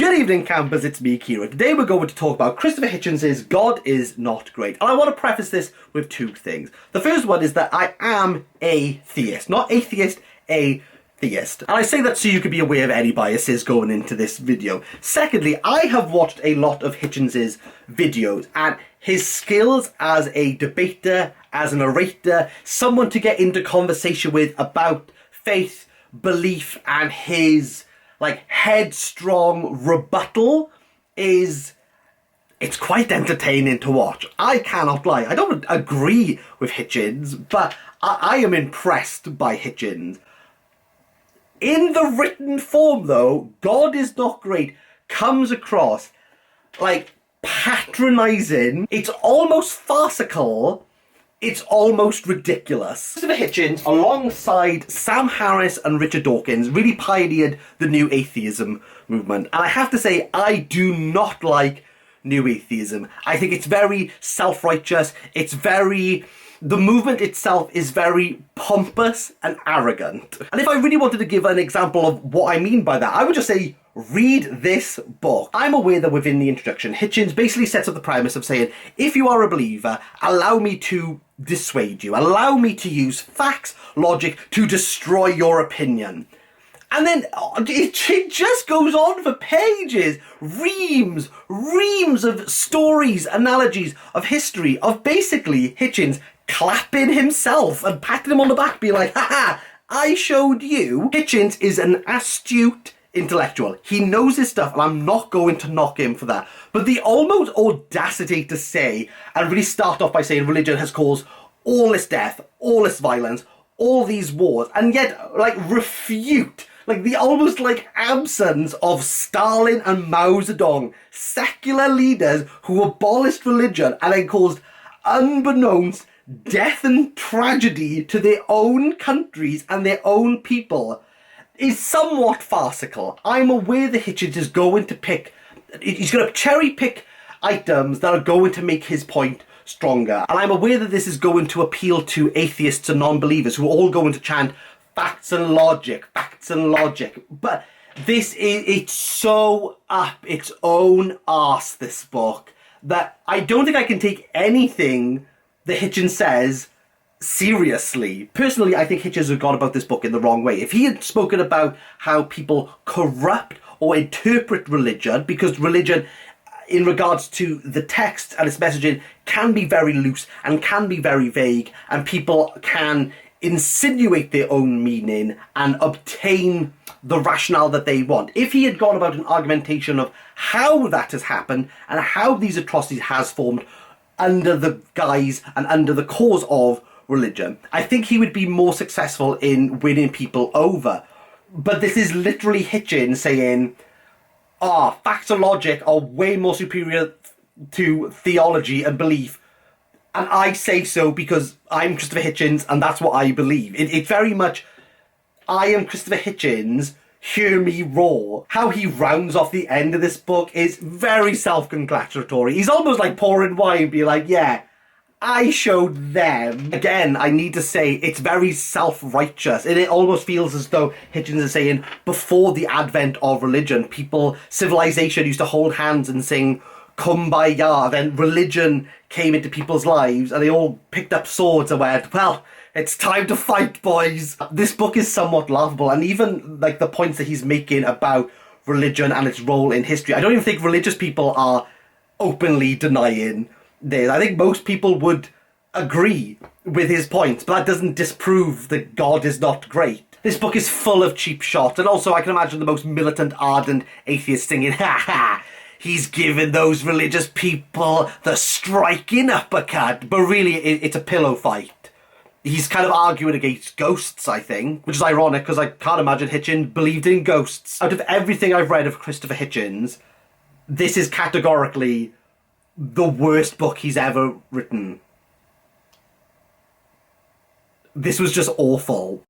Good evening, campers, it's me, Kira. Today we're going to talk about Christopher Hitchens' God is Not Great. And I want to preface this with two things. The first one is that I am a theist. Not atheist, a theist. And I say that so you can be aware of any biases going into this video. Secondly, I have watched a lot of Hitchens' videos, and his skills as a debater, as an orator, someone to get into conversation with about faith, belief, and his headstrong rebuttal it's quite entertaining to watch. I cannot lie. I don't agree with Hitchens, but I am impressed by Hitchens. In the written form, though, God is Not Great comes across like patronizing. It's almost farcical. It's almost ridiculous. Christopher Hitchens, alongside Sam Harris and Richard Dawkins, really pioneered the New Atheism movement. And I have to say, I do not like New Atheism. I think it's very self-righteous. The movement itself is very pompous and arrogant. And if I really wanted to give an example of what I mean by that, I would just say, read this book. I'm aware that within the introduction, Hitchens basically sets up the premise of saying, if you are a believer, allow me to dissuade you. Allow me to use facts, logic to destroy your opinion. And then it just goes on for pages. Reams of stories, analogies of history, of basically Hitchens clapping himself and patting him on the back, being like, haha, I showed you. Hitchens is an astute intellectual. He knows his stuff, and I'm not going to knock him for that. But the almost audacity to say, and really start off by saying religion has caused all this death, all this violence, all these wars, and yet refute the almost absence of Stalin and Mao Zedong, secular leaders who abolished religion and then caused unbeknownst death and tragedy to their own countries and their own people, is somewhat farcical. I'm aware that Hitchens is going to he's going to cherry pick items that are going to make his point stronger. And I'm aware that this is going to appeal to atheists and non-believers who are all going to chant facts and logic. But it's so up its own arse, this book, that I don't think I can take anything that Hitchens says seriously. Personally, I think Hitchens has gone about this book in the wrong way. If he had spoken about how people corrupt or interpret religion, because religion, in regards to the text and its messaging, can be very loose and can be very vague, and people can insinuate their own meaning and obtain the rationale that they want. If he had gone about an argumentation of how that has happened and how these atrocities has formed under the guise and under the cause of religion, I think he would be more successful in winning people over. But this is literally Hitchens saying, facts and logic are way more superior to theology and belief, and I say so because I'm Christopher Hitchens and that's what I believe. It's very much, I am Christopher Hitchens, hear me roar. How he rounds off the end of this book is very self-congratulatory. He's almost like pouring wine, being like, yeah, I showed them. Again, I need to say, it's very self-righteous, and it almost feels as though Hitchens is saying, before the advent of religion, civilization used to hold hands and sing Kumbaya. Then religion came into people's lives, and they all picked up swords and went, well, it's time to fight, boys. This book is somewhat laughable, and even the points that he's making about religion and its role in history, I don't even think religious people are openly denying this. I think most people would agree with his points, but that doesn't disprove that God is not great. This book is full of cheap shots, and also I can imagine the most militant, ardent atheist singing, ha ha, he's giving those religious people the striking uppercut. But really, it's a pillow fight. He's kind of arguing against ghosts, I think, which is ironic because I can't imagine Hitchens believed in ghosts. Out of everything I've read of Christopher Hitchens, this is categorically the worst book he's ever written. This was just awful.